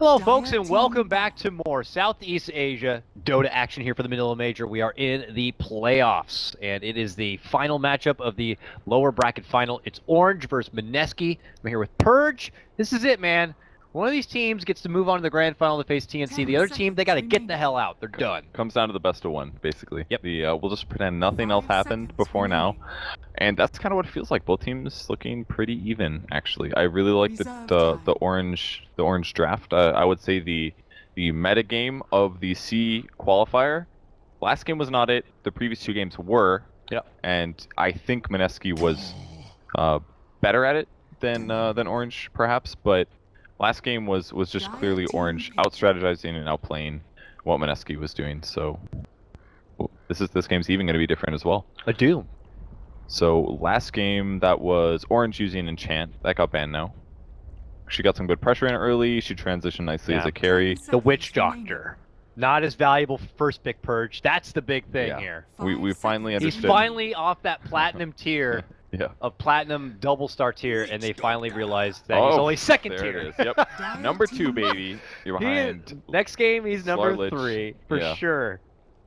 Hello, folks, and welcome back to more Southeast Asia Dota action here for the Manila Major. We are in the playoffs, and it is the final matchup of the lower bracket final. It's Orange versus Mineski. I'm here with Purge. This is it, man. One of these teams gets to move on to the grand final to face TNC. The other team, they got to get the hell out. They're done. Comes down to the best of one, basically. Yep. We'll just pretend nothing else happened before now. And that's kind of what it feels like. Both teams looking pretty even, actually. I really like the orange draft. I would say the meta game of the C qualifier. Last game was not it. The previous two games were. Yep. And I think Mineski was better at it than Orange, perhaps. But last game was just clearly Orange out-strategizing and outplaying what Mineski was doing. So this game's even going to be different as well. A Doom. So last game, that was Orange using Enchant. That got banned now. She got some good pressure in early. She transitioned nicely as a carry. The Witch Doctor. Not as valuable first pick, Purge. That's the big thing here. We finally understood. He's finally off that platinum tier. Yeah. Of platinum double star tier, and they finally realized that he's only second tier. It is. Yep. Number 2, baby. You're behind. Next game, he's number 3 for sure.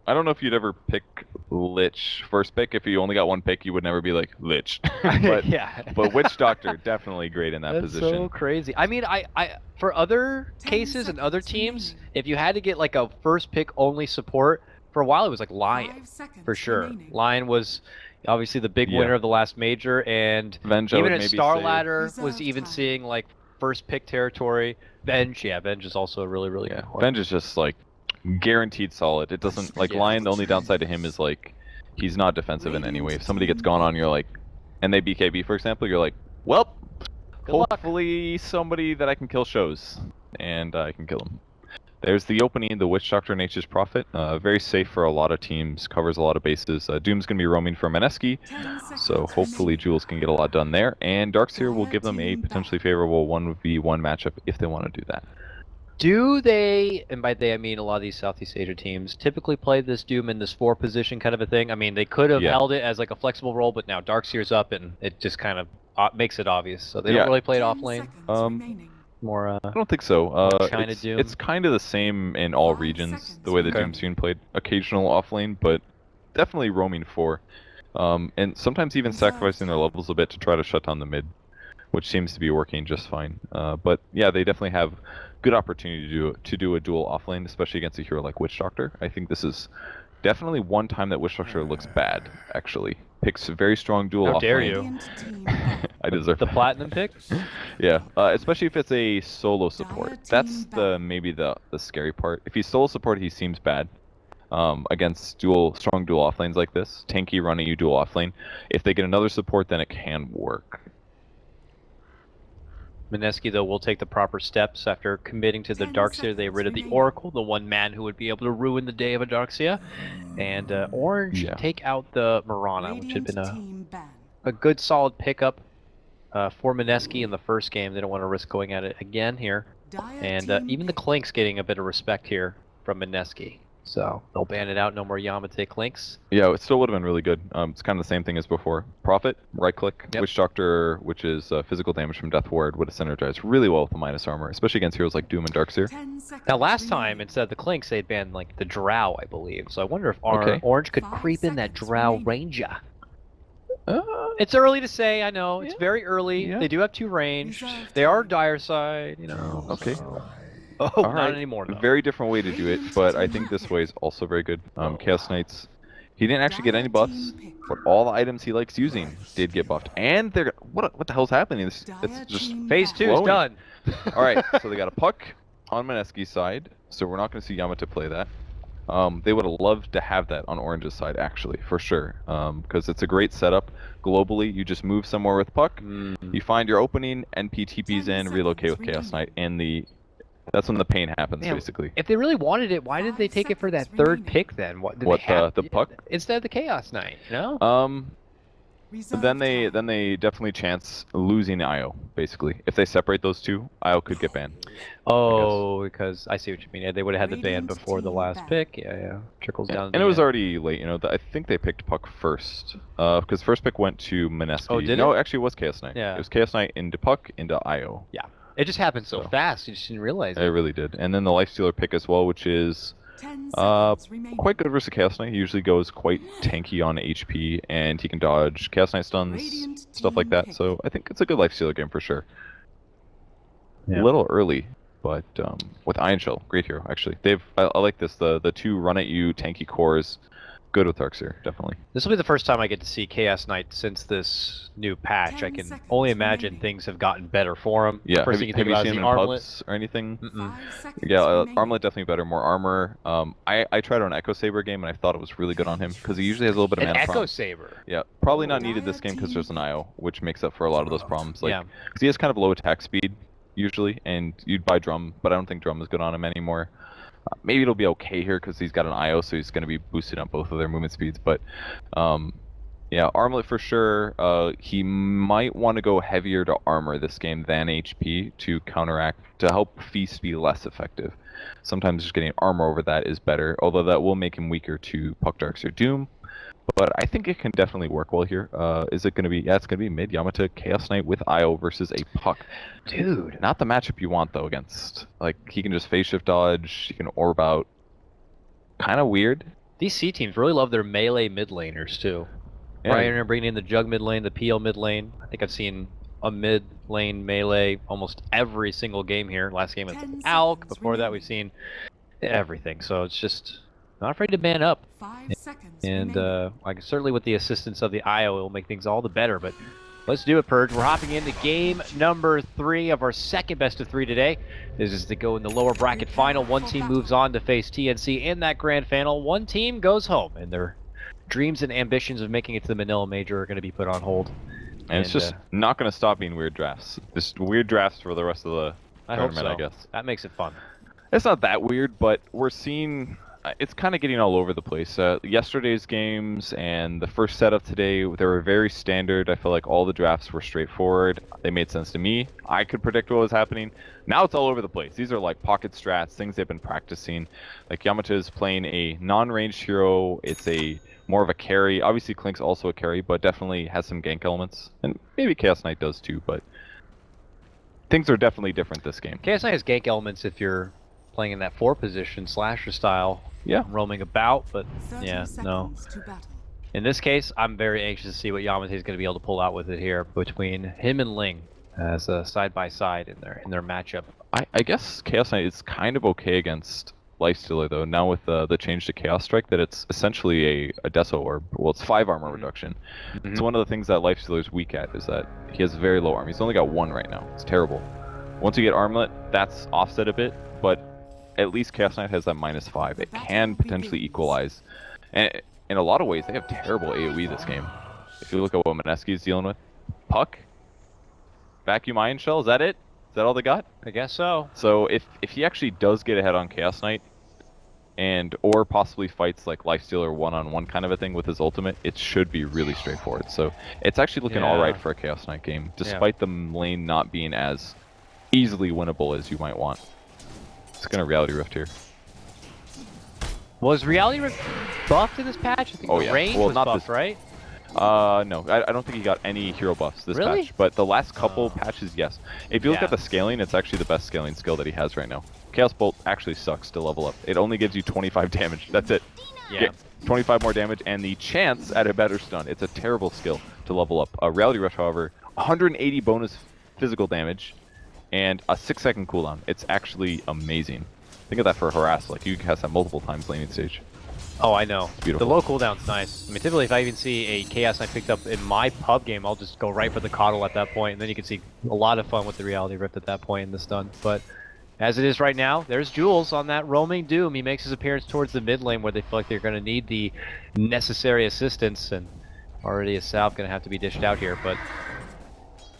I don't know if you'd ever pick Lich first pick. If you only got one pick, you would never be like Lich. But, but Witch Doctor, definitely great in that position. So crazy. I mean, I for other cases and other teams, if you had to get like a first pick only support, for a while it was like Lion for sure. Lion was obviously the big winner of the last major, and Venge, even at Star Ladder was even seeing like first pick territory. Venge, Venge is also really good. Venge is just like guaranteed solid. It doesn't like Lion. The only downside to him is like he's not defensive in any way. If somebody gets gone on, you're like, and they BKB for example, you're like, well, hopefully somebody that I can kill shows, and I can kill him. There's the opening, the Witch Doctor Nature's Prophet. Very safe for a lot of teams, covers a lot of bases. Doom's going to be roaming for Mineski, so hopefully Jules can get a lot done there. And Darkseer will give them a potentially favorable 1v1 matchup if they want to do that. Do they, and by they I mean a lot of these Southeast Asia teams, typically play this Doom in this 4 position kind of a thing? I mean, they could have held it as like a flexible role, but now Darkseer's up and it just kind of makes it obvious. So they don't really play it off lane? More, I don't think so. China Doom? It's kind of the same in all regions, the way the Doom's being played. Occasional off lane, but definitely roaming 4. And sometimes even sacrificing their levels a bit to try to shut down the mid, which seems to be working just fine. But yeah, they definitely have good opportunity to do a dual off lane, especially against a hero like Witch Doctor. I think this is definitely one time that Witch Doctor looks bad, actually. Picks a very strong dual off lane. How dare you? I deserve the platinum pick? Yeah, especially if it's a solo support. That's maybe the scary part. If he's solo support, he seems bad against strong dual off lanes like this. Tanky running you dual off lane. If they get another support, then it can work. Mineski, though, will take the proper steps after committing to the Darkseer. They rid of the Oracle, the one man who would be able to ruin the day of a Darkseer. And Orange take out the Mirana, which had been a good solid pickup for Mineski in the first game. They don't want to risk going at it again here. And even the Clink's getting a bit of respect here from Mineski. So they'll ban it out, no more Yamate Clinks. Yeah, it still would have been really good. It's kind of the same thing as before. Prophet, right click, Witch Doctor, which is physical damage from Death Ward, would have synergized really well with the minus armor, especially against heroes like Doom and Darkseer. Now last time, instead of the Clinks, they'd banned like the Drow, I believe. So I wonder if Orange could creep in that Drow Ranger. It's early to say, I know. It's very early. They do have 2 range. They are dire side, you know. Okay. Oh, not anymore, though. Very different way to do it, but I think this way is also very good. Chaos Knights, he didn't actually get any buffs, but all the items he likes using did get buffed. And they're what the hell's happening? It's just phase 2 is done. All right, so they got a puck on Mineski's side, so we're not going to see Yamata play that. They would have loved to have that on Orange's side, actually, for sure, because it's a great setup. Globally, you just move somewhere with puck, you find your opening, NP TPs in, relocate with Chaos Knight, and that's when the pain happens, basically. If they really wanted it, why did they take it for that 3rd pick then? The puck? Instead of the Chaos Knight, you know? Then they definitely chance losing IO, basically. If they separate those two, IO could get banned. Oh, because I see what you mean. They would have had the ban before the last pick. Yeah. Trickles down. And it was already late, you know. I think they picked puck first. Because first pick went to Mineski. Oh, did No, actually it was Chaos Knight. Yeah. It was Chaos Knight into puck, into IO. Yeah. It just happened so fast, you just didn't realize it. It really did. And then the Lifestealer pick as well, which is quite good versus Chaos Knight. He usually goes quite tanky on HP, and he can dodge Chaos Knight stuns, stuff like that. So I think it's a good Lifestealer game for sure. A little early, but with Iron Shell, great hero actually. I like this. The 2 run at you tanky cores, good with Darkseer, definitely. This will be the first time I get to see Chaos Knight since this new patch. I can only imagine things have gotten better for him. Yeah, first thing you think about is the armlet or anything? Yeah, armlet definitely better, more armor. I tried on Echo Saber game and I thought it was really good on him because he usually has a little bit of mana Echo problems. Saber. Yeah, probably not needed this game because there's an IO, which makes up for a lot of those problems. Like, because he has kind of low attack speed usually, and you'd buy Drum, but I don't think Drum is good on him anymore. Maybe it'll be okay here because he's got an IO, so he's going to be boosted on both of their movement speeds. But yeah, Armlet for sure. He might want to go heavier to armor this game than HP to counteract, to help Feast be less effective. Sometimes just getting armor over that is better, although that will make him weaker to Puck Darkseer Doom. But I think it can definitely work well here. Is it going to be? Yeah, it's going to be mid Yamata Chaos Knight with IO versus a Puck. Dude, not the matchup you want though against. Like, he can just phase shift dodge, he can orb out. Kind of weird. These C teams really love their melee mid laners too. Yeah. Right, they're bringing in the Jug mid lane, the PL mid lane. I think I've seen a mid lane melee almost every single game here. Last game was Alk. Before that, we've seen everything. So it's just not afraid to man up. 5 seconds And like certainly with the assistance of the IO, it will make things all the better. But let's do it, Purge. We're hopping into game number 3 of our second best of 3 today. This is to go in the lower bracket final. One team moves on to face TNC in that grand final. One team goes home, and their dreams and ambitions of making it to the Manila Major are going to be put on hold. And it's just not going to stop being weird drafts. Just weird drafts for the rest of the tournament, I guess. That makes it fun. It's not that weird, but we're seeing... It's kind of getting all over the place. Yesterday's games and the first set of today, they were very standard. I feel like all the drafts were straightforward. They made sense to me. I could predict what was happening. Now it's all over the place. These are like pocket strats, things they've been practicing. Like Yamata is playing a non-ranged hero. It's more of a carry. Obviously Klink's also a carry, but definitely has some gank elements. And maybe Chaos Knight does too, but things are definitely different this game. Chaos Knight has gank elements if you're playing in that 4 position slasher style. Yeah, roaming about, but yeah, no. In this case, I'm very anxious to see what Yamate is going to be able to pull out with it here between him and Ling as a side-by-side in their matchup. I guess Chaos Knight is kind of okay against Lifestealer though, now with the change to Chaos Strike, that it's essentially a Deso Orb. Well, it's 5 armor reduction. So one of the things that Lifestealer is weak at is that he has very low armor. He's only got 1 right now. It's terrible. Once you get Armlet, that's offset a bit, but at least Chaos Knight has that -5. It can potentially equalize. And in a lot of ways, they have terrible AoE this game. If you look at what Mineski is dealing with. Puck? Vacuum Ion Shell? Is that it? Is that all they got? I guess so. So if he actually does get ahead on Chaos Knight, or possibly fights like Lifestealer one-on-one kind of a thing with his ultimate, it should be really straightforward. So it's actually looking alright for a Chaos Knight game, despite the lane not being as easily winnable as you might want. It's gonna Reality Rift here. Was Reality Rift buffed in this patch? I think the range was buffed, right? No, I don't think he got any hero buffs this patch, but the last couple patches, yes. If you look at the scaling, it's actually the best scaling skill that he has right now. Chaos Bolt actually sucks to level up. It only gives you 25 damage. That's it. Yeah. 25 more damage and the chance at a better stun. It's a terrible skill to level up. Reality Rush, however, 180 bonus physical damage and a 6-second cooldown. It's actually amazing. Think of that for Harass. Like, you can cast that multiple times laning stage. Oh, I know. It's beautiful. The low cooldown's nice. I mean, typically if I even see a Chaos Knight picked up in my pub game, I'll just go right for the coddle at that point, and then you can see a lot of fun with the Reality Rift at that point in the stun. But as it is right now, there's Jules on that roaming Doom. He makes his appearance towards the mid lane where they feel like they're going to need the necessary assistance, and already a salve going to have to be dished out here. But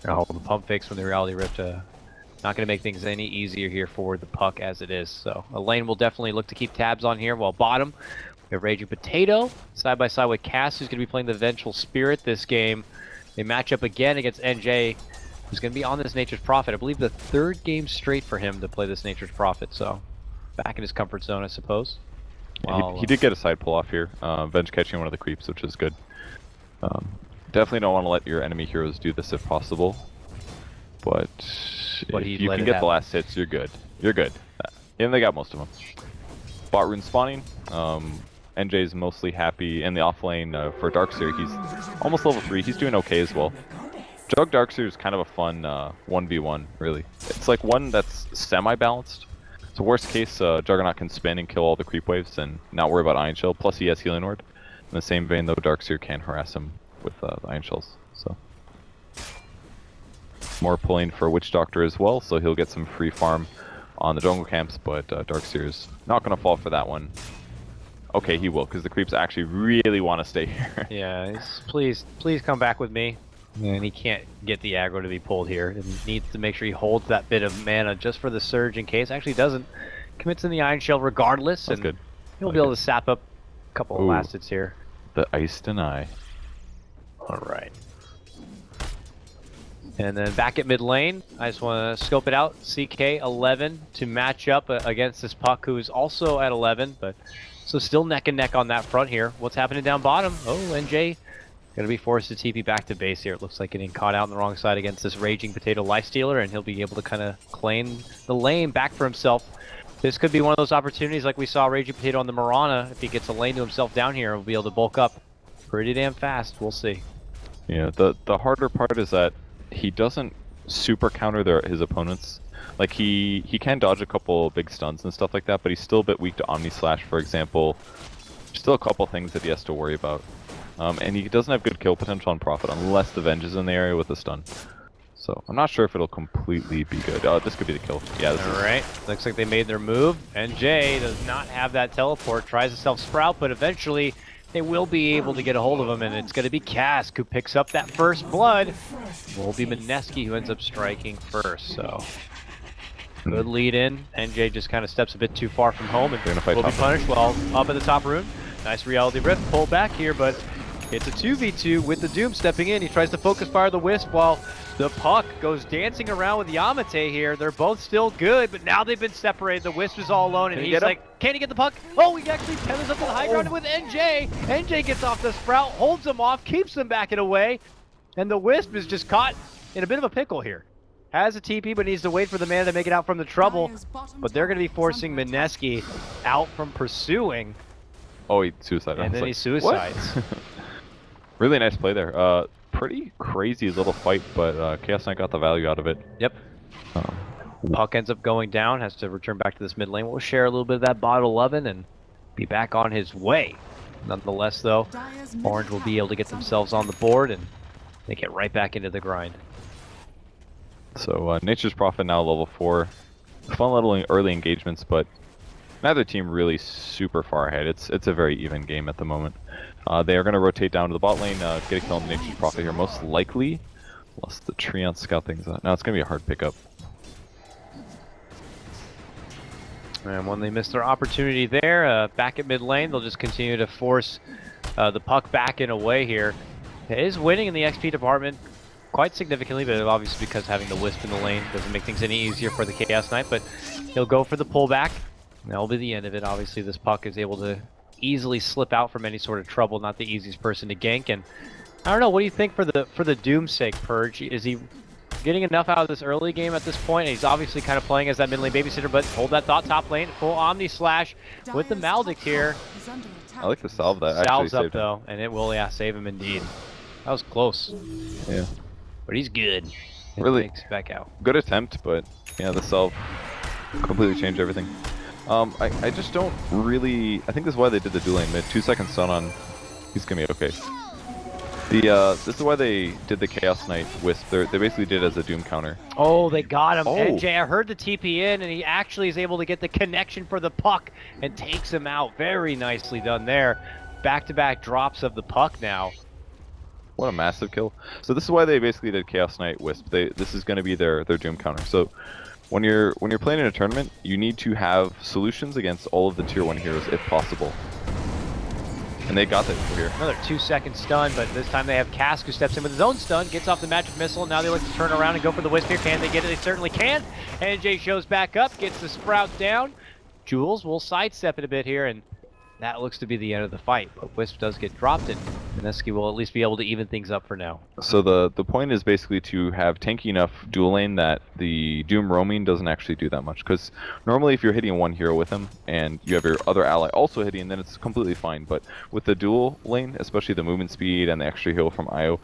the pump fakes from the Reality Rift not going to make things any easier here for the Puck as it is. So a lane will definitely look to keep tabs on here. While bottom, we have Raging Potato side by side with Cass, who's going to be playing the Vengeful Spirit this game. They match up again against NJ, who's going to be on this Nature's Prophet. I believe the 3rd game straight for him to play this Nature's Prophet. So back in his comfort zone, I suppose. Yeah, he did get a side pull off here. Venge catching one of the creeps, which is good. Definitely don't want to let your enemy heroes do this if possible. But but if you can get the last hits, you're good. You're good. And they got most of them. Bot rune spawning. NJ's mostly happy in the off lane for Darkseer. He's almost level 3. He's doing okay as well. Jug Darkseer is kind of a fun 1v1, really. It's like one that's semi-balanced. So worst case, Juggernaut can spin and kill all the creep waves and not worry about Iron Shell. Plus he has Healing Ward. In the same vein, though, Darkseer can harass him with the Iron Shells. So more pulling for Witch Doctor as well, so he'll get some free farm on the jungle camps, but Darkseer is not going to fall for that one. Okay, he will, because the creeps actually really want to stay here. Yeah, please come back with me. And he can't get the aggro to be pulled here. And he needs to make sure he holds that bit of mana just for the surge in case. Actually doesn't. Commits in the Iron Shell regardless. That's and good. He'll be able to sap up a couple of last hits here. The Ice Deny. Alright. And then back at mid lane, I just want to scope it out. CK 11 to match up against this Puck, who is also at 11, but so still neck and neck on that front here. What's happening down bottom? Oh, NJ gonna be forced to TP back to base here. It looks like getting caught out on the wrong side against this Raging Potato Lifestealer, and he'll be able to kind of claim the lane back for himself. This could be one of those opportunities like we saw Raging Potato on the Mirana. If he gets a lane to himself down here, he'll be able to bulk up pretty damn fast. We'll see. Yeah, the harder part is that he doesn't super counter his opponents. Like he can dodge a couple big stuns and stuff like that, but he's still a bit weak to Omni Slash, for example. Still a couple things that he has to worry about. And he doesn't have good kill potential on Prophet unless the Venge is in the area with a stun. So I'm not sure if it'll completely be good. This could be the kill. Yeah, this Alright, looks like they made their move. NJ does not have that teleport, tries to self-sprout, but eventually they will be able to get a hold of him, and it's going to be Cask who picks up that first blood. It will be Mineski who ends up striking first, so good lead in. NJ just kind of steps a bit too far from home and will be punished while up at the top rune. Nice Reality Rift, pull back here, but it's a 2v2 with the Doom stepping in. He tries to focus fire the Wisp while the Puck goes dancing around with Yamate here. They're both still good, but now they've been separated. The Wisp is all alone, and he's like, can he get the Puck? Oh, he actually tethers up to the high ground with NJ. NJ gets off the Sprout, holds him off, keeps him back and away, and the Wisp is just caught in a bit of a pickle here. Has a TP, but needs to wait for the mana to make it out from the trouble. But they're going to be forcing Mineski out from pursuing. Oh, he suicided. And then he suicides. Really nice play there. Pretty crazy little fight, but Chaos Knight got the value out of it. Yep. Puck ends up going down, has to return back to this mid lane. We'll share a little bit of that bot 11 and be back on his way. Nonetheless, though, Orange will be able to get themselves on the board and they get right back into the grind. So Nature's Prophet now level 4. Fun little early engagements, but neither team really super far ahead. It's a very even game at the moment. They are going to rotate down to the bot lane, get a kill on the Nature's Prophet here, most likely. Unless the Treant scout things out. Now it's going to be a hard pickup. And when they miss their opportunity there, back at mid lane, they'll just continue to force the Puck back in a way here. It is winning in the XP department quite significantly, but obviously because having the Wisp in the lane doesn't make things any easier for the Chaos Knight, but he'll go for the pullback. That'll be the end of it. Obviously this Puck is able to easily slip out from any sort of trouble, not the easiest person to gank, and I don't know, what do you think for the Doom's sake, Purge? Is he getting enough out of this early game at this point? And he's obviously kind of playing as that mid lane babysitter, but hold that thought top lane, full Omni Slash with the Maldic here. I like to salve that. Salves up though, and it will, yeah, save him indeed. That was close. Yeah. But he's good. It really takes back out. Good attempt, but yeah, the salve completely changed everything. I just don't really. I think this is why they did the dual lane mid. 2-second stun on. He's gonna be okay. This is why they did the Chaos Knight Wisp. They basically did it as a Doom counter. Oh, they got him. NJ, I heard the TP in, and he actually is able to get the connection for the Puck and takes him out. Very nicely done there. Back-to-back drops of the Puck now. What a massive kill. So this is why they basically did Chaos Knight Wisp. This is going to be their Doom counter. So when you're playing in a tournament, you need to have solutions against all of the tier 1 heroes if possible. And they got that over here. Another 2-second stun, but this time they have Cask who steps in with his own stun, gets off the magic missile, and now they look to turn around and go for the Wisp here. Can they get it? They certainly can. NJ shows back up, gets the Sprout down. Jules will sidestep it a bit here, and that looks to be the end of the fight. But Wisp does get dropped, and Mineski will at least be able to even things up for now. So the point is basically to have tanky enough dual lane that the Doom roaming doesn't actually do that much. Because normally if you're hitting one hero with him and you have your other ally also hitting, then it's completely fine. But with the dual lane, especially the movement speed and the extra heal from Io,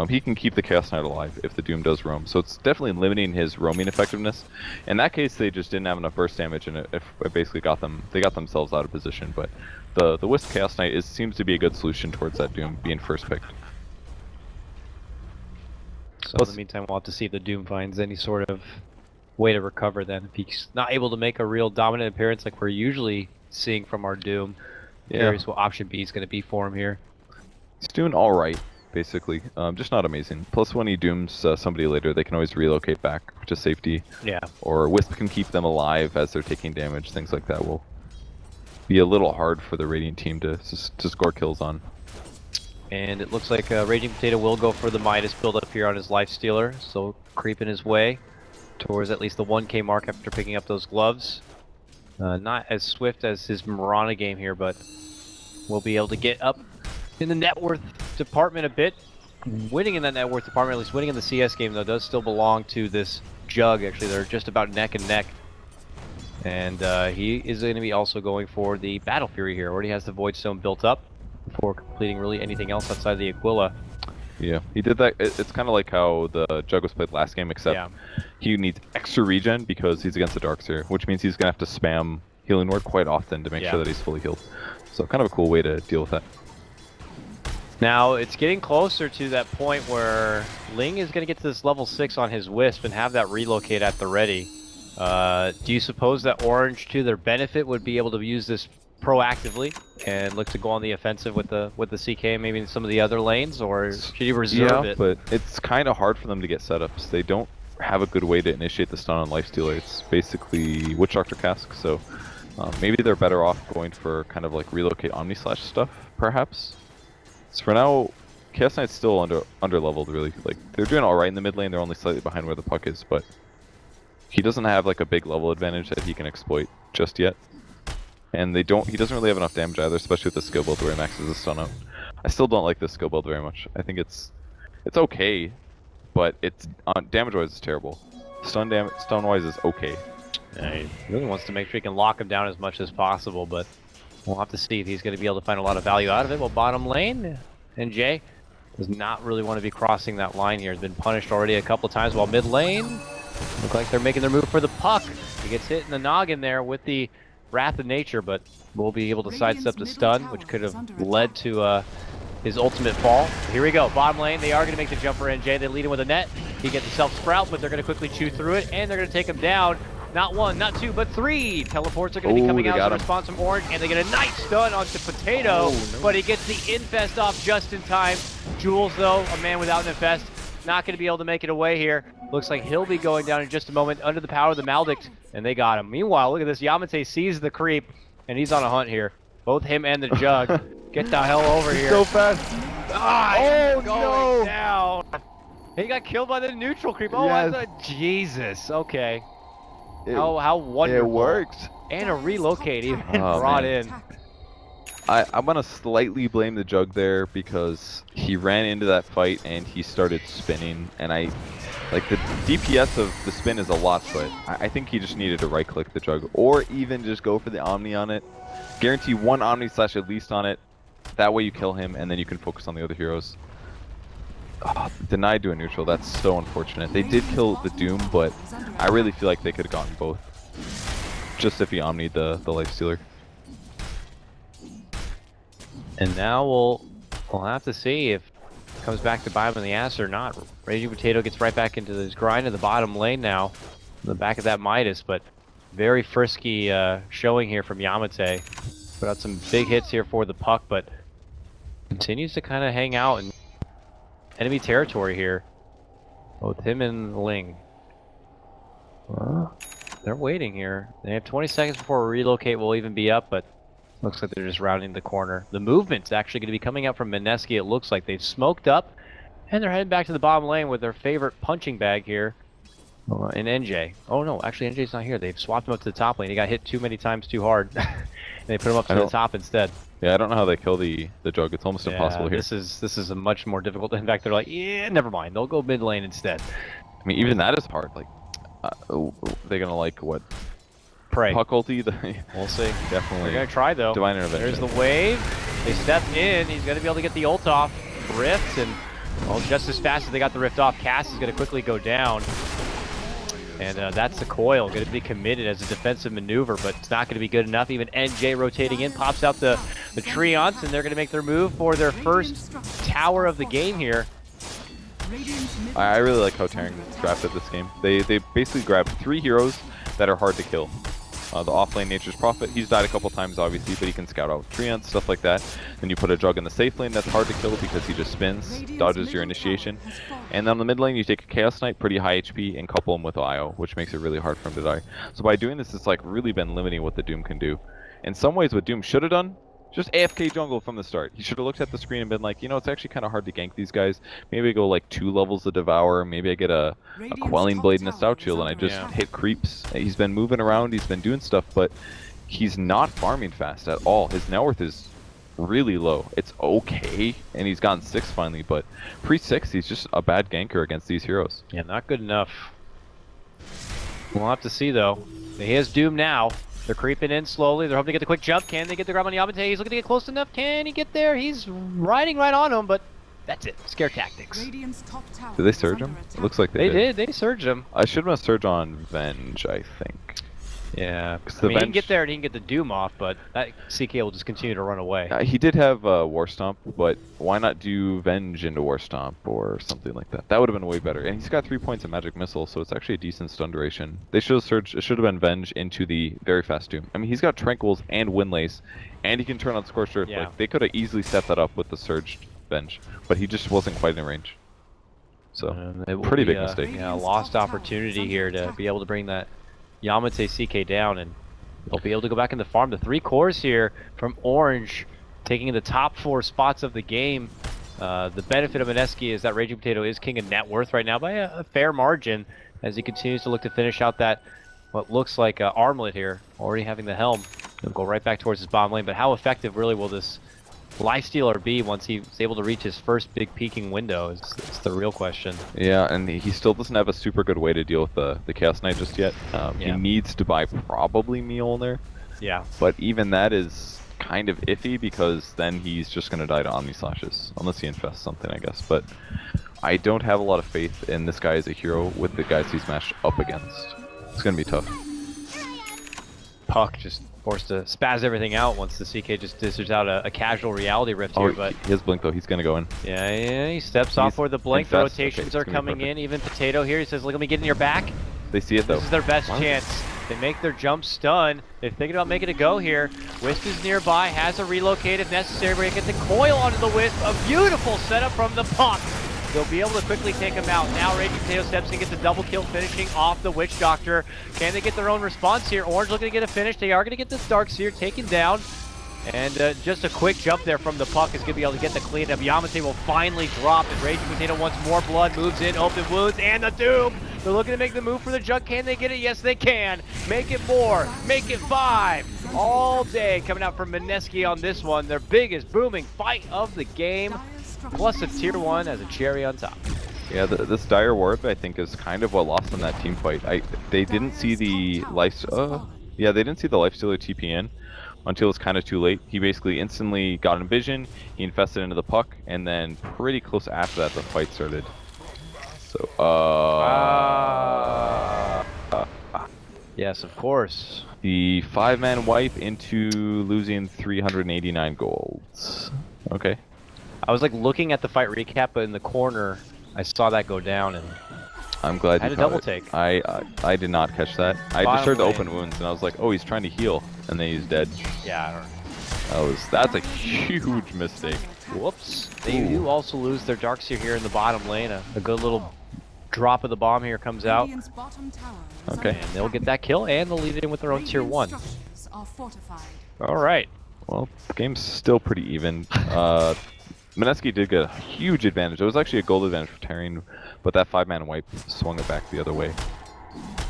he can keep the Chaos Knight alive if the Doom does roam. So it's definitely limiting his roaming effectiveness. In that case, they just didn't have enough burst damage, and it basically got themselves out of position. But the Wisp Chaos Knight seems to be a good solution towards that Doom being first picked. So in the meantime, we'll have to see if the Doom finds any sort of way to recover then. If he's not able to make a real dominant appearance like we're usually seeing from our Doom, curious what option B is going to be for him here. He's doing alright, basically. Just not amazing. Plus when he dooms somebody later, they can always relocate back to safety. Yeah. Or Wisp can keep them alive as they're taking damage. Things like that will be a little hard for the Radiant team to score kills on. And it looks like Raging Potato will go for the Midas build up here on his Lifestealer, so creeping his way towards at least the 1k mark after picking up those gloves. Not as swift as his Mirana game here, but will be able to get up in the net worth department a bit. Winning in that net worth department, at least winning in the CS game though, does still belong to this Jug. Actually, they're just about neck and neck. And he is going to be also going for the Battle Fury here. Already has the Void Stone built up before completing really anything else outside the Aquila. Yeah, he did that. It's kind of like how the Jug was played last game, except he needs extra regen because he's against the Darkseer, which means he's going to have to spam Healing Word quite often to make sure that he's fully healed. So kind of a cool way to deal with that. Now, it's getting closer to that point where Ling is going to get to this level 6 on his Wisp and have that relocate at the ready. Do you suppose that Orange, to their benefit, would be able to use this proactively and look to go on the offensive with the CK, maybe in some of the other lanes, or should you reserve it? But it's kind of hard for them to get setups. They don't have a good way to initiate the stun on Lifestealer. It's basically Witch Doctor Cask, so maybe they're better off going for kind of like relocate Omni Slash stuff, perhaps. So for now, Chaos Knight's still under leveled really. Like they're doing all right in the mid lane. They're only slightly behind where the puck is, but he doesn't have like a big level advantage that he can exploit just yet. And he doesn't really have enough damage either, especially with the skill build where he maxes the stun out. I still don't like this skill build very much. I think it's okay, but it's damage wise it's terrible. Stun wise is okay. Yeah, he really wants to make sure he can lock him down as much as possible, but we'll have to see if he's going to be able to find a lot of value out of it. Well, bottom lane, NJ does not really want to be crossing that line here. He's been punished already a couple of times, while mid lane look like they're making their move for the puck. He gets hit in the noggin there with the Wrath of Nature, but will be able to sidestep the stun, which could have led to his ultimate fall. Here we go, bottom lane, they are going to make the jump for NJ. They lead him with a net. He gets the self-sprout, but they're going to quickly chew through it, and they're going to take him down. Not one, not two, but three. Teleports are going to be coming out as a response from Orange, and they get a nice stun onto Potato, but he gets the infest off just in time. Jules, though, a man without an infest, not going to be able to make it away here. Looks like he'll be going down in just a moment under the power of the Maledict, and they got him. Meanwhile, look at this. Yamate sees the creep, and he's on a hunt here. Both him and the Jug. Get the hell over here. So fast. Oh, no. Down. He got killed by the neutral creep. Oh, yes. I thought, Jesus. Okay. How wonderful. It worked. And a relocate even brought in. I'm gonna slightly blame the Jug there because he ran into that fight and he started spinning, and like the DPS of the spin is a lot, but I think he just needed to right click the Jug or even just go for the Omni on it. Guarantee one Omni Slash at least on it. That way you kill him and then you can focus on the other heroes. Denied to a neutral, that's so unfortunate. They did kill the Doom, but I really feel like they could have gotten both. Just if he Omni'd the Lifestealer. And now we'll have to see if it comes back to bite him in the ass or not. Raging Potato gets right back into his grind in the bottom lane now, in the back of that Midas, but very frisky showing here from Yamate. Put out some big hits here for the puck, but continues to kind of hang out in enemy territory here. Both him and Ling. They're waiting here. They have 20 seconds before a relocate will even be up, but looks like they're just rounding the corner. The movement's actually going to be coming out from Mineski. It looks like they've smoked up, and they're heading back to the bottom lane with their favorite punching bag here in NJ. Oh no, actually NJ's not here. They've swapped him up to the top lane. He got hit too many times too hard. They put him up to the top instead. Yeah, I don't know how they kill the jug. It's almost impossible here. This is a much more difficult. In fact, they're like, yeah, never mind. They'll go mid lane instead. I mean, even that is hard. Like, they're gonna like what? Pray. Puck ulti? We'll see. Definitely. They're gonna try though. Divine intervention. There's the wave. They step in. He's gonna be able to get the ult off. Rift, and well, just as fast as they got the rift off, Cass is gonna quickly go down. And that's the coil, going to be committed as a defensive maneuver, but it's not going to be good enough. Even NJ rotating in, pops out the Treants, and they're going to make their move for their first tower of the game here. I really like how Taring drafted this game. They basically grabbed 3 heroes that are hard to kill. The offlane Nature's Prophet, he's died a couple times obviously, but he can scout out with Treants, stuff like that. Then you put a Jug in the safe lane that's hard to kill because he just spins, dodges your initiation. And then on the mid lane you take a Chaos Knight, pretty high HP, and couple him with IO, which makes it really hard for him to die. So by doing this, it's like really been limiting what the Doom can do. In some ways what Doom should have done, just AFK jungle from the start. He should have looked at the screen and been like, you know, it's actually kind of hard to gank these guys. Maybe I go like 2 levels of Devour, maybe I get a Quelling Blade and a Stout Shield and I just hit creeps. He's been moving around, he's been doing stuff, but he's not farming fast at all. His net worth is really low. It's okay, and he's gotten 6 finally, but pre-6 he's just a bad ganker against these heroes. Yeah, not good enough. We'll have to see though. He has Doom now. They're creeping in slowly. They're hoping to get the quick jump. Can they get the grab on Yamate? He's looking to get close enough. Can he get there? He's riding right on him, but that's it. Scare tactics. Did they surge him? It looks like they did. They surged him. I should have surge on Venge, I think. Yeah. I mean, he can get there and he can get the Doom off, but that CK will just continue to run away. He did have War Stomp, but why not do Venge into War Stomp or something like that? That would have been way better. And he's got 3 points of Magic Missile, so it's actually a decent stun duration. They should have surged. It should have been Venge into the very fast Doom. I mean, he's got Tranquils and Windlace, and he can turn on Scorched Earth. Yeah. Like, they could have easily set that up with the surged Venge, but he just wasn't quite in range. So, pretty big mistake. Yeah, a lost opportunity here to be able to bring that Yamate CK down, and they'll be able to go back in the farm. The 3 cores here from Orange, taking the top 4 spots of the game. The benefit of Mineski is that Raging Potato is king of net worth right now by a fair margin, as he continues to look to finish out that what looks like Armlet here, already having the helm. He'll go right back towards his bottom lane, but how effective really will this Lifestealer be once he's able to reach his first big peaking window is the real question. Yeah, and he still doesn't have a super good way to deal with the Chaos Knight just yet. He needs to buy probably Mjolnir. Yeah. But even that is kind of iffy because then he's just going to die to Omni Slashes. Unless he infests something, I guess. But I don't have a lot of faith in this guy as a hero with the guys he's matched up against. It's going to be tough. Puck just forced to spaz everything out once the CK just dishes out a casual reality rift here, but he has blink though, he's gonna go in. Yeah, he steps off for the blink. The rotations are coming in. Even Potato here, he says, look, let me get in your back. They see it though. This is their best chance. They make their jump stun. They're thinking about making a go here. Wisp is nearby, has a relocate if necessary. We're gonna get the coil onto the Wisp. A beautiful setup from the Puck. They'll be able to quickly take him out. Now Raging Potato steps in, gets a double kill, finishing off the Witch Doctor. Can they get their own response here? Orange looking to get a finish. They are going to get this Darkseer taken down. And just a quick jump there from the Puck is going to be able to get the cleanup. Yamate will finally drop, and Raging Potato wants more blood, moves in, open wounds, and the Doom. They're looking to make the move for the Jug. Can they get it? Yes, they can. Make it 4, make it 5. All day coming out from Mineski on this one. Their biggest booming fight of the game. Plus a tier 1 as a cherry on top. Yeah, this Dire Ward I think is kind of what lost them that team fight. They didn't see the Lifestealer TP in until it's kind of too late. He basically instantly got in vision, he infested into the Puck, and then pretty close after that the fight started. So yes, of course. The 5-man wipe into losing 389 golds. Okay. I was like looking at the fight recap, but in the corner, I saw that go down, and I'm glad I had you a double it. take. I did not catch that. I just heard the open wounds, and I was like, oh, he's trying to heal, and then he's dead. Yeah, I don't know. That's a huge mistake. Whoops. They do also lose their Darkseer here in the bottom lane. A good little drop of the bomb here comes out. Okay. And they'll get that kill, and they'll lead it in with their own tier 1. All right. Well, the game's still pretty even. Mineski did get a huge advantage. It was actually a gold advantage for Taring, but that 5-man wipe swung it back the other way.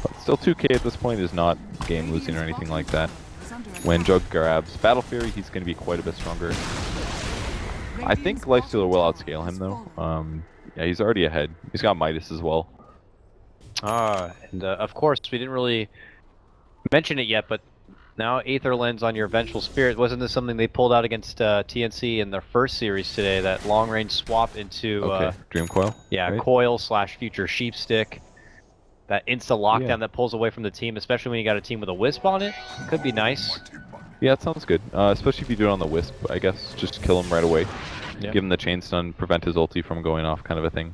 But still 2k at this point is not game losing or anything like that. when Jug grabs Battle Fury, he's going to be quite a bit stronger. I think Lifestealer will outscale him though. Yeah, he's already ahead. He's got Midas as well. And of course, we didn't really mention it yet, but now Aether Lens on your Vengeful Spirit. Wasn't this something they pulled out against TNC in their first series today? That long-range swap into Dream Coil? Yeah, right? Coil / Future Sheepstick. That insta-lockdown Yeah. that pulls away from the team, especially when you got a team with a Wisp on it. Could be nice. Yeah, it sounds good. Especially if you do it on the Wisp, I guess. Just kill him right away. Yeah. Give him the chain stun, prevent his ulti from going off, kind of a thing.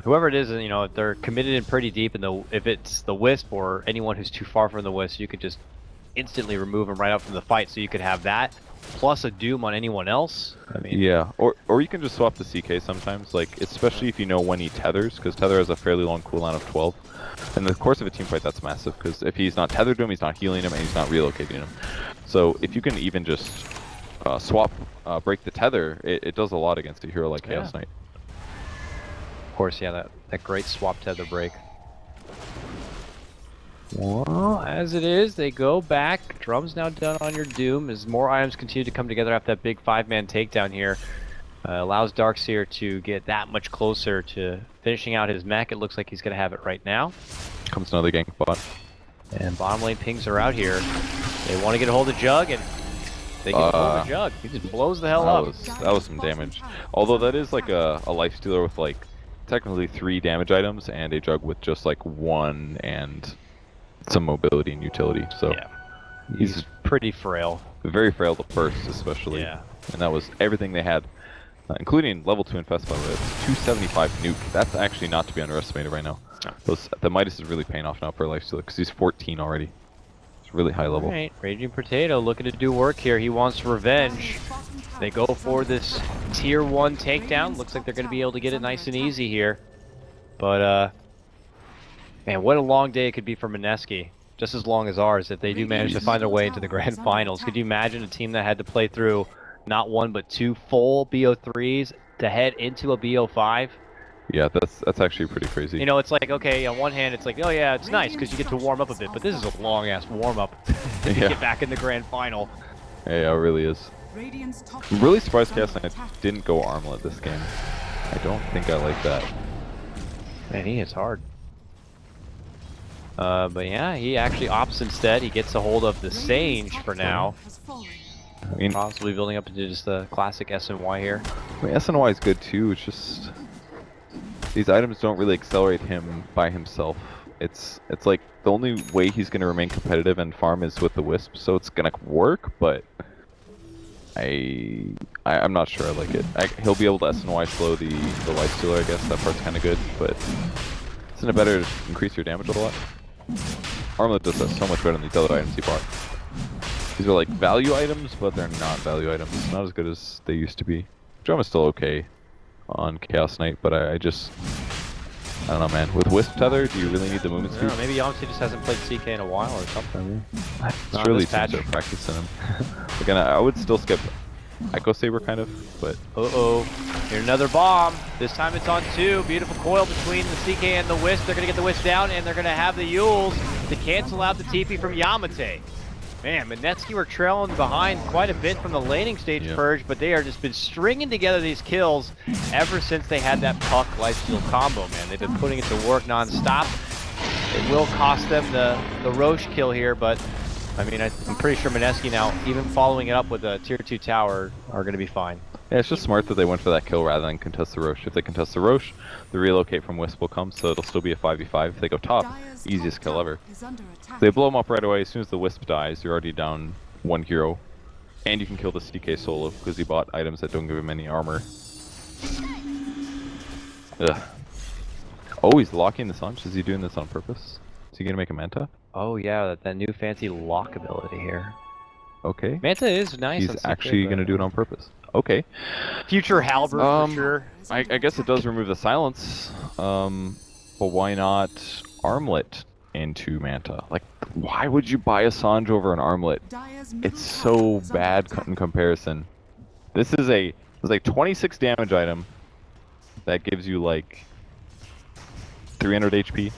Whoever it is, you know, if they're committed in pretty deep, and if it's the Wisp or anyone who's too far from the Wisp, you could just instantly remove them right out from the fight. So you could have that plus a Doom on anyone else. I mean, yeah, or you can just swap the CK sometimes, like especially if you know when he tethers, because tether has a fairly long cooldown of 12. In the course of a team fight, that's massive, because if he's not tethered to him, he's not healing him, and he's not relocating him. So if you can even just break the tether, it does a lot against a hero like Chaos Knight. Of course, yeah, that great swap tether break. Well, as it is, they go back. Drum's now done on your Doom as more items continue to come together after that big 5-man takedown here. Allows Darkseer to get that much closer to finishing out his mech. It looks like he's going to have it right now. Comes another gank bot. And bottom lane pings are out here. They want to get a hold of Jug, and they get a hold of Jug. He just blows the hell up. That was some damage. Although that is like a Lifestealer with like technically 3 damage items and a Jug with just like 1 and some mobility and utility. So yeah, he's pretty frail. Very frail to burst, especially. Yeah. And that was everything they had, including level 2 Infest, by the way. It's 275 nuke. That's actually not to be underestimated right now. The Midas is really paying off now for Lifestealer because he's 14 already. It's really high level. Alright, Raging Potato looking to do work here. He wants revenge. They go for this tier 1 takedown. Looks like they're going to be able to get it nice and easy here. But, man, what a long day it could be for Mineski. Just as long as ours if they do manage to find their way into the grand finals. Could you imagine a team that had to play through not 1 but 2 full BO3s to head into a BO5? Yeah, that's actually pretty crazy. You know, it's like, okay, on one hand, it's like, oh yeah, it's nice because you get to warm up a bit, but this is a long-ass warm-up to get back in the grand final. Yeah, it really is. I'm really surprised Chaos Knight didn't go Armlet this game. I don't think I like that. Man, he hits hard. But yeah, he actually opts instead. He gets a hold of the Sage for now. I mean, possibly building up into just the classic SNY here. I mean, SNY is good too, it's just these items don't really accelerate him by himself. It's like the only way he's going to remain competitive and farm is with the Wisp, so it's going to work, but I'm not sure I like it. He'll be able to SNY slow the Lifestealer, I guess. That part's kind of good, but isn't it better to increase your damage a lot? Armlet does that so much better than these other items he bought. These are like value items, but they're not value items. Not as good as they used to be. Drum is still okay on Chaos Knight, but I don't know, man. With Wisp Tether, do you really need the movement speed? Maybe Yamcha just hasn't played CK in a while or something. It's really seems to practice in him. Again, I would still skip Echo Saber kind of, but... Uh-oh. Here's another bomb. This time it's on 2. Beautiful coil between the CK and the Wisp. They're going to get the Wisp down, and they're going to have the Yules to cancel out the TP from Yamate. Man, Mineski were trailing behind quite a bit from the laning stage purge, but they are just been stringing together these kills ever since they had that Puck lifesteal combo, man. They've been putting it to work non-stop. It will cost them the Roche kill here, but I mean, I'm pretty sure Mineski now, even following it up with a tier 2 tower, are going to be fine. Yeah, it's just smart that they went for that kill rather than contest the Roche. If they contest the Roche, the relocate from Wisp will come, so it'll still be a 5v5. If they go top, easiest kill ever. They blow them up right away. As soon as the Wisp dies, you're already down 1 hero. And you can kill the CK solo, because he bought items that don't give him any armor. Ugh. Oh, he's locking this on. Is he doing this on purpose? Is he going to make a Manta? Oh yeah, that new fancy lock ability here. Okay. Manta is nice. He's actually going to do it on purpose. Okay. Future Halberd for sure. I guess it does remove the silence. But why not Armlet into Manta? Like, why would you buy a Sanj over an Armlet? It's so bad in comparison. This is a 26 damage item that gives you like 300 HP.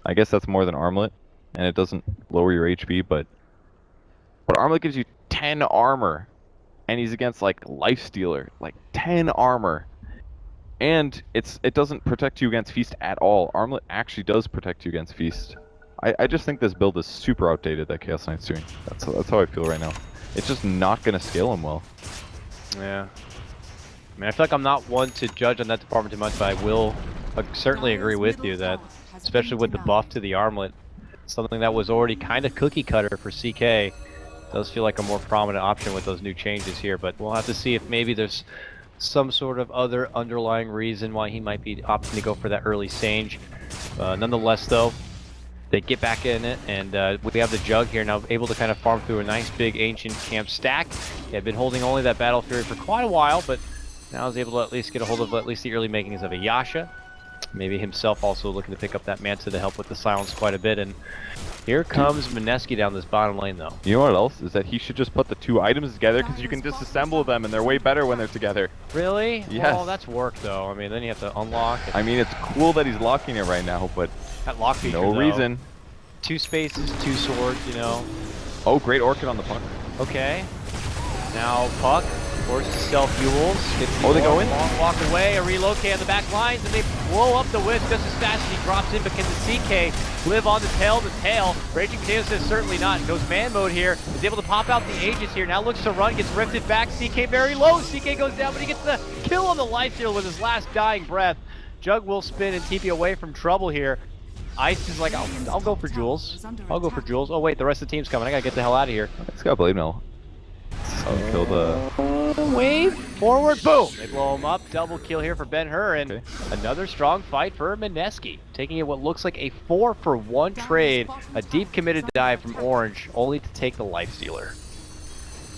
I guess that's more than Armlet, and it doesn't lower your HP, but But Armlet gives you 10 armor, and he's against like Lifestealer, like 10 armor. And it doesn't protect you against Feast at all. Armlet actually does protect you against Feast. I just think this build is super outdated that Chaos Knight's doing. That's how I feel right now. It's just not going to scale him well. Yeah. I mean, I feel like I'm not one to judge on that department too much, but I will certainly agree with you that, especially with the buff to the armlet, something that was already kind of cookie cutter for CK, does feel like a more prominent option with those new changes here. But we'll have to see if maybe there's some sort of other underlying reason why he might be opting to go for that early Sage. Nonetheless, though, they get back in it, and we have the Jug here now, able to kind of farm through a nice big ancient camp stack. He had been holding only that Battle Fury for quite a while, but now is able to at least get a hold of at least the early makings of a Yasha. Maybe himself also looking to pick up that Manta to help with the silence quite a bit. And here comes Mineski down this bottom lane, though. You know what else? Is that he should just put the two items together, because you can disassemble them, and they're way better when they're together. Really? Yes. Oh, that's work, though. I mean, then you have to unlock. I mean, it's cool that he's locking it right now, but that lock feature, no though. reason. 2 spaces, 2 swords, you know. Oh, great Orchid on the Puck. Okay. Now Puck forces self-fuels. Oh, they go in? Long walk away, a relocate on the back lines, and they blow up the Wisp just as fast as he drops in. But can the CK live on the tail? Raging Potato says certainly not. Goes man mode here. Is able to pop out the Aegis here. Now looks to run, gets rifted back. CK very low. CK goes down, but he gets the kill on the Lifestealer with his last dying breath. Jug will spin and TP away from trouble here. Ice is like, I'll go for Jules. I'll go for Jules. Oh wait, the rest of the team's coming. I gotta get the hell out of here. He's got Blade Mill. Kill the wave forward, boom! They blow him up. Double kill here for Ben-Hur, and okay. Another strong fight for Mineski, taking it what looks like a 4-for-1 trade. A deep committed dive from Orange, only to take the Lifestealer.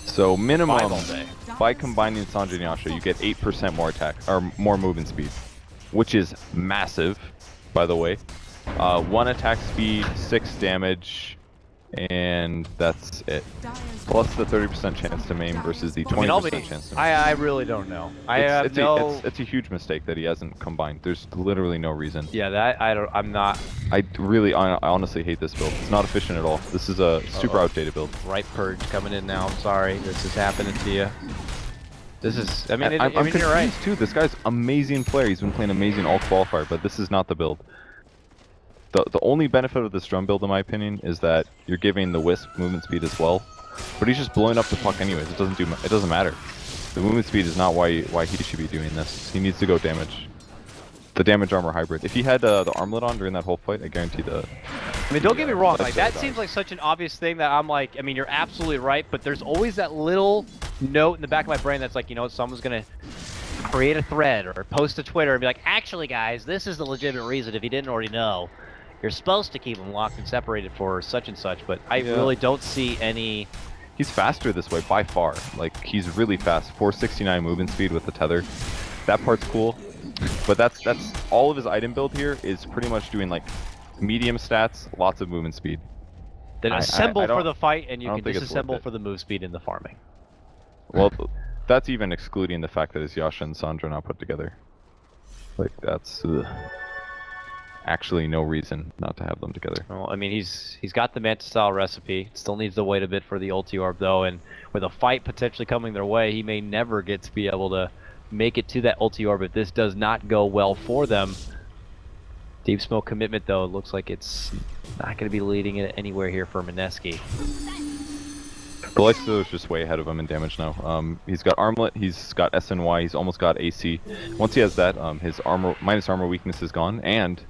So minimum by combining Sanjay and Yasha, you get 8% more attack or more movement speed, which is massive, by the way. 1 attack speed, 6 damage, and that's it. Plus the 30% chance to maim versus the 20% chance to maim. I really don't know. It's a huge mistake that he hasn't combined. There's literally no reason. Yeah, that I'm not. I honestly hate this build. It's not efficient at all. This is a super outdated build. Right purge coming in now. I'm sorry, this is happening to you. This is. I mean, I'm confused you're right too. This guy's amazing player. He's been playing amazing all qualifier, but this is not the build. The only benefit of this drum build, in my opinion, is that you're giving the Wisp movement speed as well. But he's just blowing up the Puck anyways. It doesn't matter. The movement speed is not why he should be doing this. He needs to go damage. The damage armor hybrid. If he had the armlet on during that whole fight, I guarantee the. I mean, don't get me wrong. Like that seems like such an obvious thing that I'm like. I mean, you're absolutely right. But there's always that little note in the back of my brain that's like, you know, someone's gonna create a thread or post to Twitter and be like, actually, guys, this is the legitimate reason. If you didn't already know. You're supposed to keep them locked and separated for such and such, but I really don't see any. He's faster this way by far. Like he's really fast. 469 movement speed with the tether. That part's cool, but that's all of his item build here is pretty much doing like medium stats, lots of movement speed. Then assemble for the fight, and you can disassemble for the move speed in the farming. Well, that's even excluding the fact that his Yasha and Sandra not put together. Like that's. Actually no reason not to have them together. Well, I mean, he's got the Manta style recipe. Still needs to wait a bit for the ulti orb though, and with a fight potentially coming their way, he may never get to be able to make it to that ulti orb if this does not go well for them. Deep smoke commitment though, it looks like it's not going to be leading it anywhere here for Mineski. The Lifestealer is just way ahead of him in damage now. He's got Armlet, he's got SNY, he's almost got AC. Once he has that, his minus armor weakness is gone, and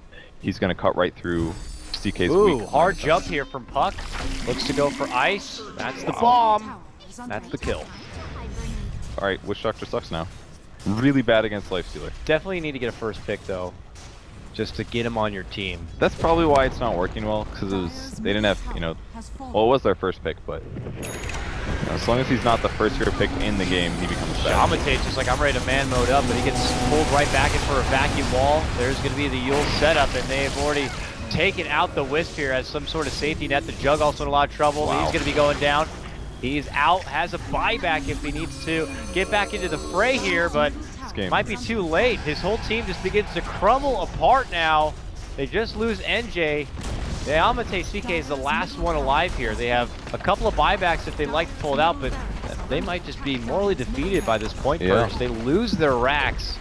he's going to cut right through CK's weak. Hard jump here from Puck. Looks to go for Ice. That's the bomb. That's the kill. Alright, Witch Doctor sucks now. Really bad against Lifestealer. Definitely need to get a first pick though, just to get him on your team. That's probably why it's not working well, because they didn't have, you know, well, it was their first pick, but as long as he's not the first hero pick in the game, he becomes bad. Shamatate's just like, I'm ready to man mode up, but he gets pulled right back in for a vacuum wall. There's going to be the Yule setup, and they've already taken out the Wisp here as some sort of safety net. The Jug also in a lot of trouble. Wow. He's going to be going down. He's out, has a buyback if he needs to get back into the fray here, but might be too late. His whole team just begins to crumble apart now. They just lose NJ. Yeah, Amate CK is the last one alive here. They have a couple of buybacks if they'd like to pull it out, but they might just be morally defeated by this point purge. They lose their racks,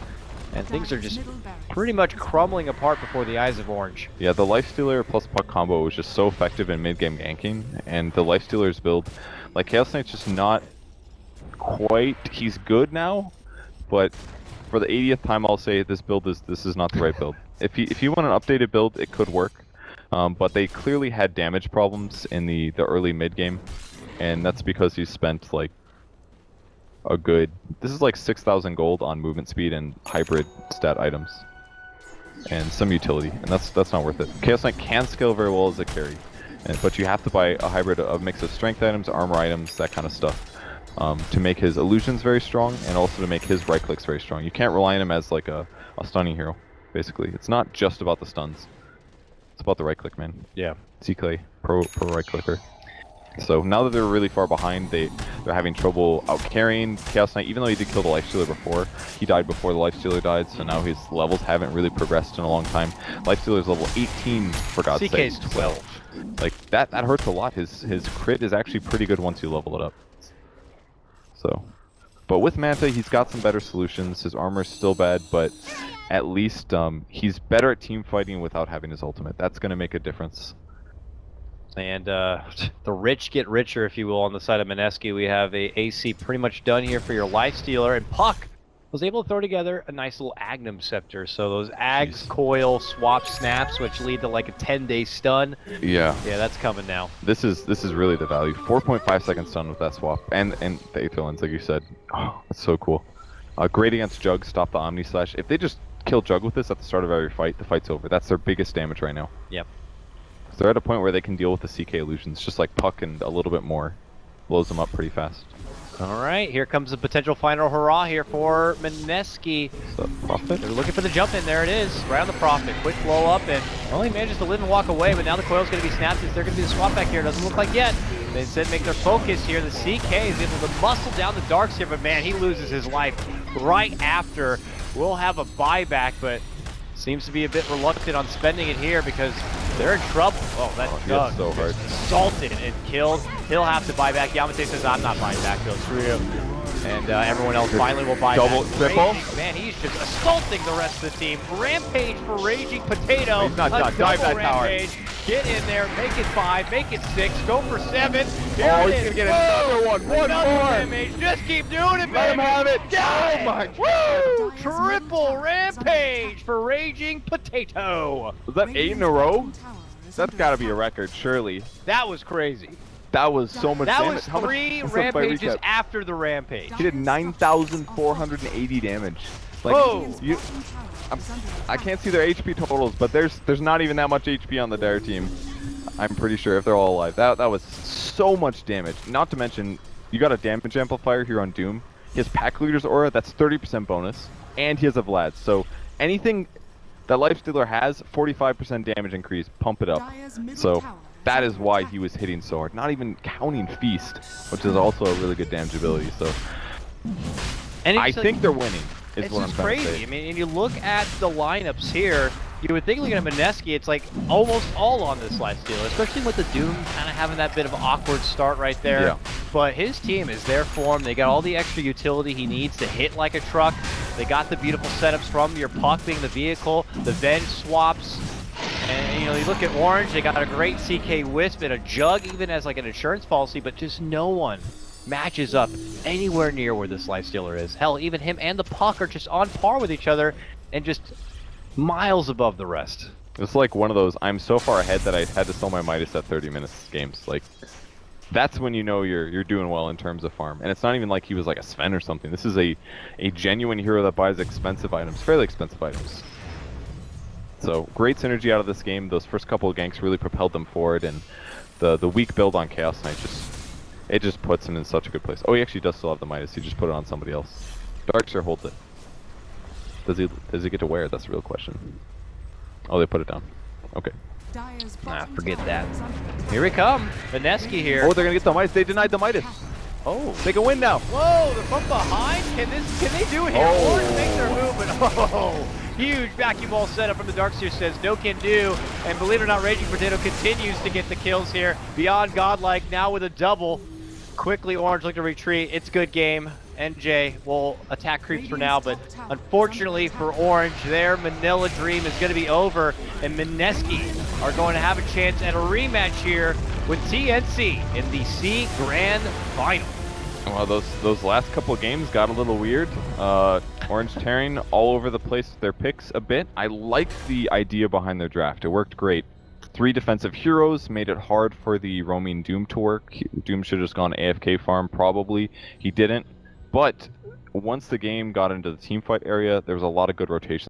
and things are just pretty much crumbling apart before the eyes of Orange. Yeah, the Lifestealer plus Puck combo was just so effective in mid-game ganking, and the Lifestealer's build, like Chaos Knight's just not quite, he's good now, but for the 80th time I'll say this is not the right build. If you want an updated build, it could work, but they clearly had damage problems in the early mid-game, and that's because he spent like a good, this is like 6,000 gold on movement speed and hybrid stat items. And some utility, and that's not worth it. Chaos Knight can scale very well as a carry, but you have to buy a hybrid, a mix of strength items, armor items, that kind of stuff, to make his illusions very strong, and also to make his right clicks very strong. You can't rely on him as like a stunning hero, basically. It's not just about the stuns. It's about the right click, man. Yeah. CK, pro right clicker. So now that they're really far behind, they're having trouble out carrying Chaos Knight. Even though he did kill the Lifestealer before, he died before the Lifestealer died, so now his levels haven't really progressed in a long time. Lifestealer's level 18, for God's sake. CK's 12. Like, that hurts a lot. His crit is actually pretty good once you level it up. So, but with Manta, he's got some better solutions. His armor's still bad, but at least he's better at team fighting without having his ultimate. That's going to make a difference. And the rich get richer, if you will, on the side of Mineski. We have a AC pretty much done here for your Lifestealer, and Puck was able to throw together a nice little Agnum Scepter. So those Ags coil swap snaps, which lead to like a 10-day stun. Yeah, that's coming now. This is really the value. 4.5 second stun with that swap, and the Aetherlands, like you said. Oh, that's so cool. Great against Jug, stop the Omni Slash. If they just kill Jug with this at the start of every fight, the fight's over. That's their biggest damage right now. Yep. They're at a point where they can deal with the CK illusions, just like Puck, and a little bit more. Blows them up pretty fast. All right, here comes the potential final hurrah here for Mineski. Prophet? They're looking for the jump in. There it is, right on the Prophet. Quick blow up, and only manages to live and walk away, but now the coil's going to be snapped. They're going to be the swap back here. Doesn't look like yet. They instead make their focus here. The CK is able to muscle down the darks here, but man, he loses his life right after. We'll have a buyback, but seems to be a bit reluctant on spending it here because they're in trouble. Oh, that Jug so hard. assaulted and killed. He'll have to buy back. Yamate says, I'm not buying back, though. Screw you. And everyone else finally will buy double back. triple. Man, he's just assaulting the rest of the team. Rampage for Raging Potato. He's not done. Dive that rampage. Tower. Get in there. Make it 5. Make it 6. Go for 7. Here oh, it he's is. going to get another one. One another more. Rampage. Just keep doing it, baby. Let him have it. Got oh, my Woo! Triple Rampage for Raging Potato. Was that 8 in a row? That's got to be a record, surely. That was crazy. That was so much damage. That was 3 rampages after the rampage. He did 9,480 damage. Like, I can't see their HP totals, but there's not even that much HP on the Dire team. I'm pretty sure if they're all alive. That was so much damage. Not to mention, you got a damage amplifier here on Doom. He has Pack Leader's Aura, that's 30% bonus, and he has a Vlad. So anything that Lifestealer has, 45% damage increase, pump it up. So that is why he was hitting so hard. Not even counting Feast, which is also a really good damage ability. So I think they're winning, is what I'm trying to say. It's crazy. I mean, and you look at the lineups here, you would think looking at Mineski, it's like almost all on this Lifestealer, especially with the Doom kind of having that bit of an awkward start right there. Yeah. But his team is there for him. They got all the extra utility he needs to hit like a truck. They got the beautiful setups from your Puck being the vehicle, the Venge swaps. And, you know, you look at Orange, they got a great CK Wisp and a Jug even as like an insurance policy, but just no one matches up anywhere near where this Lifestealer is. Hell, even him and the Puck are just on par with each other and just miles above the rest. It's like one of those, I'm so far ahead that I had to sell my Midas at 30 minutes games. Like, that's when you know you're doing well in terms of farm. And it's not even like he was like a Sven or something. This is a genuine hero that buys expensive items, fairly expensive items. So great synergy out of this game. Those first couple of ganks really propelled them forward, and the weak build on Chaos Knight just puts him in such a good place. Oh, he actually does still have the Midas. He just put it on somebody else. Darkseer holds it. Does he get to wear it? That's the real question. Oh, they put it down. Okay. Forget that. Here we come. Mineski here. Oh, they're gonna get the Midas. They denied the Midas. Oh, they can win now. Whoa, they're from behind. Can they do it here? Oh. Orange makes their move, but Huge vacuum ball setup from the Darkseer, says no can do. And believe it or not, Raging Potato continues to get the kills here. Beyond Godlike now with a double. Quickly, Orange looking to retreat. It's good game. NJ will attack creeps for now, but unfortunately for Orange, their Manila dream is going to be over, and Mineski are going to have a chance at a rematch here with TNC in the C Grand Final. Well, those last couple of games got a little weird. Orange.Taring all over the place with their picks a bit. I liked the idea behind their draft. It worked great. 3 defensive heroes made it hard for the roaming Doom to work. Doom should have just gone AFK farm, probably. He didn't. But once the game got into the teamfight area, there was a lot of good rotation.